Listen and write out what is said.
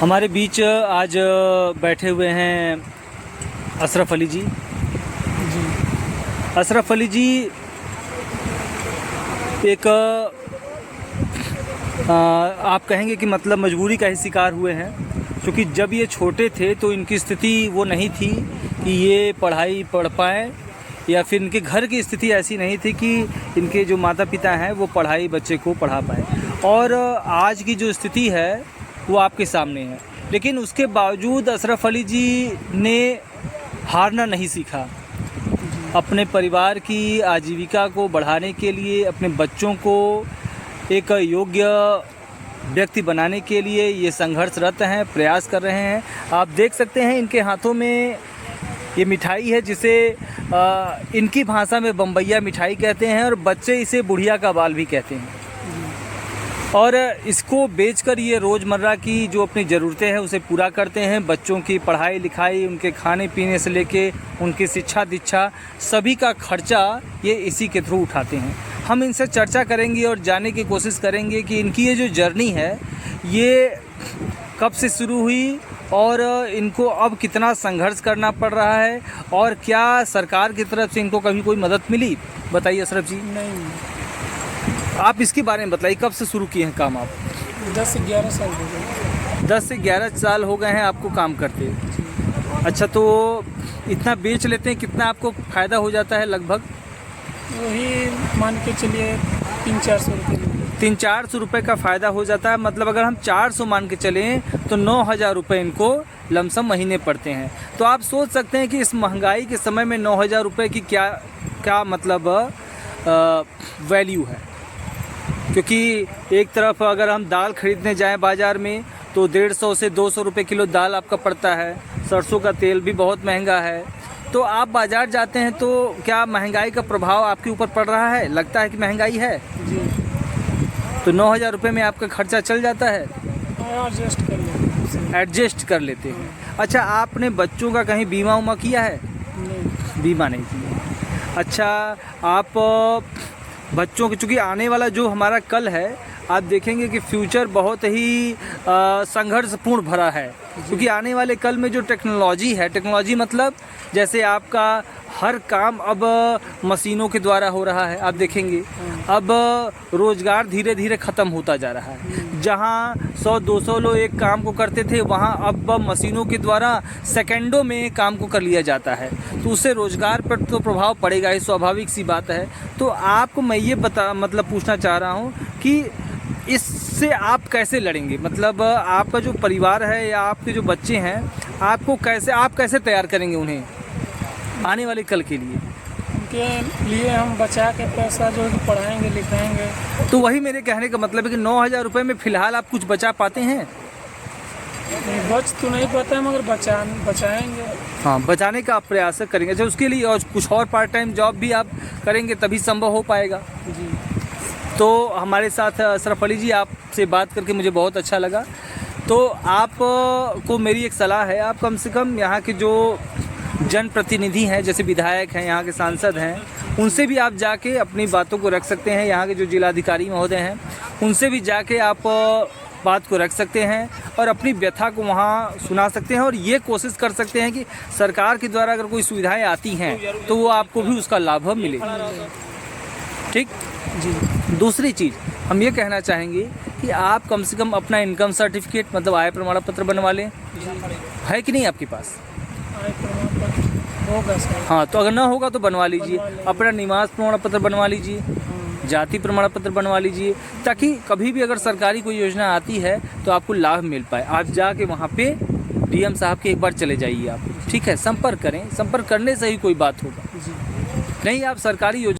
हमारे बीच आज बैठे हुए हैं अशरफ अली जी। अशरफ अली जी एक आप कहेंगे कि मतलब मजबूरी का ही शिकार हुए हैं, क्योंकि जब ये छोटे थे तो इनकी स्थिति वो नहीं थी कि ये पढ़ाई पढ़ पाएँ, या फिर इनके घर की स्थिति ऐसी नहीं थी कि इनके जो माता पिता हैं वो पढ़ाई बच्चे को पढ़ा पाए। और आज की जो स्थिति है वो आपके सामने है, लेकिन उसके बावजूद अशरफ अली जी ने हारना नहीं सीखा। अपने परिवार की आजीविका को बढ़ाने के लिए, अपने बच्चों को एक योग्य व्यक्ति बनाने के लिए ये संघर्षरत हैं, प्रयास कर रहे हैं। आप देख सकते हैं इनके हाथों में ये मिठाई है, जिसे इनकी भाषा में बम्बैया मिठाई कहते हैं, और बच्चे इसे बुढ़िया का बाल भी कहते हैं। और इसको बेचकर ये रोज़मर्रा की जो अपनी ज़रूरतें हैं उसे पूरा करते हैं। बच्चों की पढ़ाई लिखाई, उनके खाने पीने से लेके उनकी शिक्षा दीक्षा, सभी का खर्चा ये इसी के थ्रू उठाते हैं। हम इनसे चर्चा करेंगे और जानने की कोशिश करेंगे कि इनकी ये जो जर्नी है ये कब से शुरू हुई और इनको अब कितना संघर्ष करना पड़ रहा है, और क्या सरकार की तरफ से इनको कभी कोई मदद मिली। बताइए अशरफ जी। नहीं, आप इसके बारे में बताइए, कब से शुरू किए हैं काम आप? 10 से 11 साल हो गए। 10 से 11 साल हो गए हैं आपको काम करते। अच्छा, तो इतना बेच लेते हैं, कितना आपको फ़ायदा हो जाता है लगभग? वही मान के चलिए 300-400 रुपये। 300-400 रुपये का फ़ायदा हो जाता है। मतलब अगर हम 400 मान के चलें तो 9,000 रुपये इनको लमसम महीने पड़ते हैं। तो आप सोच सकते हैं कि इस महंगाई के समय में 9,000 रुपये की क्या मतलब वैल्यू है। क्योंकि एक तरफ अगर हम दाल खरीदने जाएं बाज़ार में तो 150 से 200 रुपये किलो दाल आपका पड़ता है। सरसों का तेल भी बहुत महंगा है। तो आप बाज़ार जाते हैं तो क्या महंगाई का प्रभाव आपके ऊपर पड़ रहा है? लगता है कि महंगाई है जी। तो 9,000 रुपये में आपका खर्चा चल जाता है? एडजस्ट कर लेते हैं। एडजस्ट कर लेते हैं। अच्छा, आपने बच्चों का कहीं बीमा उमा किया है? नहीं। बीमा नहीं किया। अच्छा, आप बच्चों के, चूँकि आने वाला जो हमारा कल है, आप देखेंगे कि फ्यूचर बहुत ही संघर्षपूर्ण भरा है। क्योंकि आने वाले कल में जो टेक्नोलॉजी है, टेक्नोलॉजी मतलब जैसे आपका हर काम अब मशीनों के द्वारा हो रहा है। आप देखेंगे अब रोज़गार धीरे धीरे ख़त्म होता जा रहा है। जहाँ 100-200 लोग एक काम को करते थे, वहाँ अब मशीनों के द्वारा सेकंडों में काम को कर लिया जाता है। तो उससे रोज़गार पर तो प्रभाव पड़ेगा ही, स्वाभाविक सी बात है। तो आपको मैं ये पूछना चाह रहा हूँ कि इससे आप कैसे लड़ेंगे? मतलब आपका जो परिवार है या आपके जो बच्चे हैं, आप कैसे तैयार करेंगे उन्हें आने वाले कल के लिए? उनके लिए हम बचा के पैसा जो है पढ़ाएंगे लिखाएंगे। तो वही मेरे कहने का मतलब है कि 9,000 रुपये में फ़िलहाल आप कुछ बचा पाते हैं? नहीं, बच तो नहीं पाता है, मगर बचाएंगे। हाँ, बचाने का आप प्रयास करेंगे। अच्छा, उसके लिए और कुछ और पार्ट टाइम जॉब भी आप करेंगे तभी संभव हो पाएगा। जी। तो हमारे साथ अशरफ अली जी, आपसे बात करके मुझे बहुत अच्छा लगा। तो आप को मेरी एक सलाह है, आप कम से कम यहाँ के जो जनप्रतिनिधि हैं, जैसे विधायक हैं, यहाँ के सांसद हैं, उनसे भी आप जाके अपनी बातों को रख सकते हैं। यहाँ के जो जिलाधिकारी महोदय हैं, उनसे भी जाके आप बात को रख सकते हैं और अपनी व्यथा को वहाँ सुना सकते हैं, और ये कोशिश कर सकते हैं कि सरकार के द्वारा अगर कोई सुविधाएं आती हैं तो वो आपको भी उसका लाभ मिले। ठीक जी। दूसरी चीज़ हम ये कहना चाहेंगे कि आप कम से कम अपना इनकम सर्टिफिकेट, मतलब आय प्रमाण पत्र बनवा लें। है कि नहीं आपके पास? आय प्रमाण पत्र होगा सर। हाँ, तो अगर ना होगा तो बनवा लीजिए। अपना निवास प्रमाण पत्र बनवा लीजिए, जाति प्रमाण पत्र बनवा लीजिए, ताकि कभी भी अगर सरकारी कोई योजना आती है तो आपको लाभ मिल पाए। आप जाके वहाँ पे डीएम साहब के एक बार चले जाइए आप, ठीक है? संपर्क करें, संपर्क करने से ही कोई बात होगा। जी। नहीं, आप सरकारी योजना